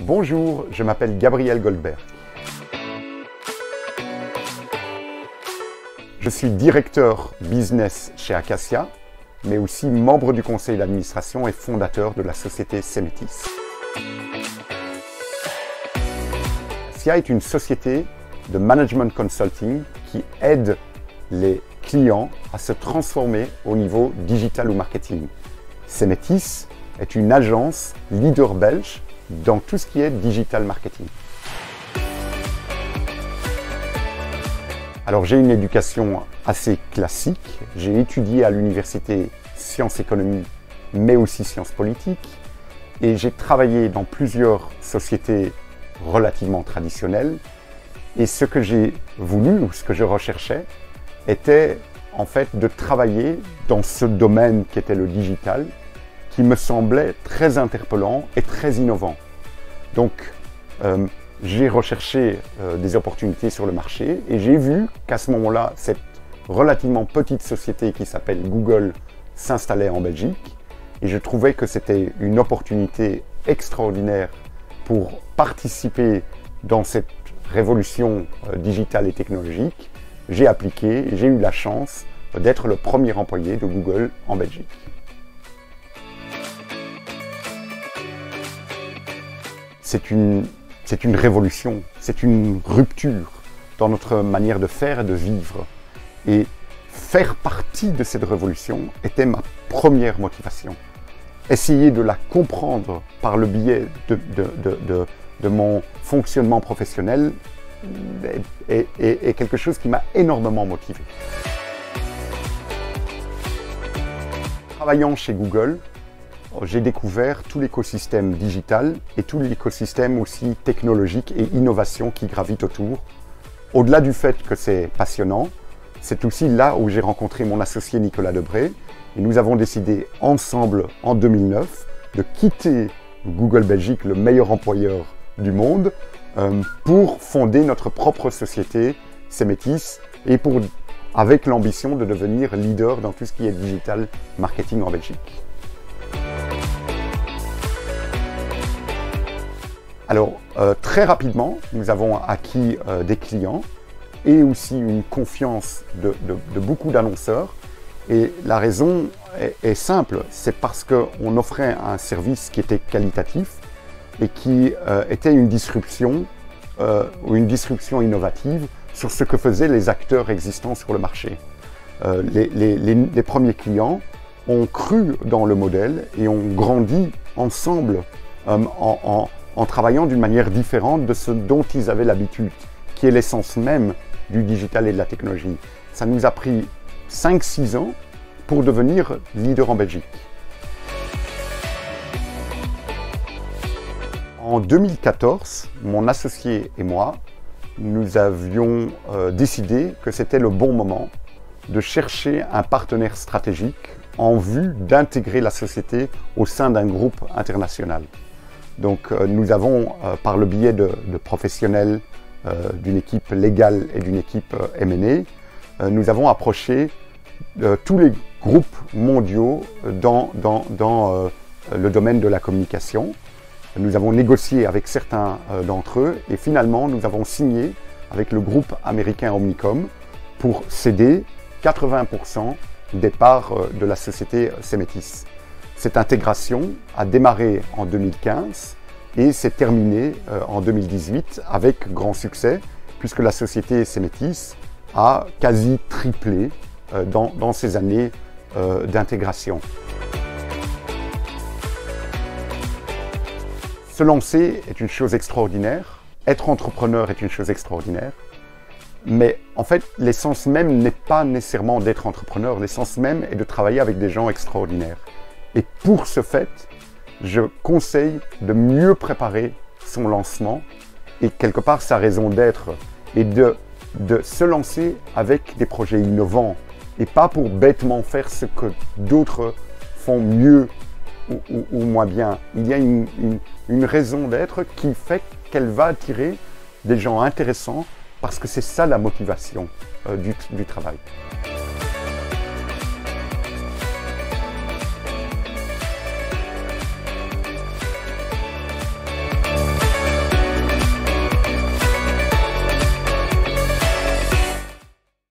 Bonjour, je m'appelle Gabriel Goldberg. Je suis directeur business chez Acacia, mais aussi membre du conseil d'administration et fondateur de la société Cemetis. Acacia est une société de management consulting qui aide les clients à se transformer au niveau digital ou marketing. Cemetis est une agence leader belge dans tout ce qui est digital marketing. Alors j'ai une éducation assez classique. J'ai étudié à l'université sciences économie, mais aussi sciences politiques. Et j'ai travaillé dans plusieurs sociétés relativement traditionnelles. Et ce que j'ai voulu, ou ce que je recherchais, était en fait de travailler dans ce domaine qui était le digital, qui me semblait très interpellant et très innovant. Donc, j'ai recherché des opportunités sur le marché et j'ai vu qu'à ce moment-là, cette relativement petite société qui s'appelle Google s'installait en Belgique et je trouvais que c'était une opportunité extraordinaire pour participer dans cette révolution digitale et technologique. J'ai appliqué et j'ai eu la chance d'être le premier employé de Google en Belgique. C'est une révolution, c'est une rupture dans notre manière de faire et de vivre. Et faire partie de cette révolution était ma première motivation. Essayer de la comprendre par le biais de mon fonctionnement professionnel est quelque chose qui m'a énormément motivé. Travaillant chez Google, j'ai découvert tout l'écosystème digital et tout l'écosystème aussi technologique et innovation qui gravite autour. Au-delà du fait que c'est passionnant, c'est aussi là où j'ai rencontré mon associé Nicolas Debré et nous avons décidé ensemble en 2009 de quitter Google Belgique, le meilleur employeur du monde, pour fonder notre propre société Cemetis et avec l'ambition de devenir leader dans tout ce qui est digital marketing en Belgique. Alors, très rapidement, nous avons acquis des clients et aussi une confiance de beaucoup d'annonceurs. Et la raison est simple, c'est parce qu'on offrait un service qui était qualitatif et qui était une disruption innovative sur ce que faisaient les acteurs existants sur le marché. Les premiers clients ont cru dans le modèle et ont grandi ensemble en travaillant d'une manière différente de ce dont ils avaient l'habitude, qui est l'essence même du digital et de la technologie. Ça nous a pris 5-6 ans pour devenir leader en Belgique. En 2014, mon associé et moi, nous avions décidé que c'était le bon moment de chercher un partenaire stratégique en vue d'intégrer la société au sein d'un groupe international. Donc nous avons, par le biais de professionnels, d'une équipe légale et d'une équipe M&A, nous avons approché tous les groupes mondiaux dans le domaine de la communication. Nous avons négocié avec certains d'entre eux et finalement nous avons signé avec le groupe américain Omnicom pour céder 80% des parts de la société Cemetis. Cette intégration a démarré en 2015 et s'est terminée en 2018 avec grand succès puisque la société Cemetis a quasi triplé dans ces années d'intégration. Se lancer est une chose extraordinaire, être entrepreneur est une chose extraordinaire, mais en fait l'essence même n'est pas nécessairement d'être entrepreneur, l'essence même est de travailler avec des gens extraordinaires. Et pour ce fait, je conseille de mieux préparer son lancement et quelque part sa raison d'être et de se lancer avec des projets innovants et pas pour bêtement faire ce que d'autres font mieux ou moins bien. Il y a une raison d'être qui fait qu'elle va attirer des gens intéressants parce que c'est ça la motivation du travail.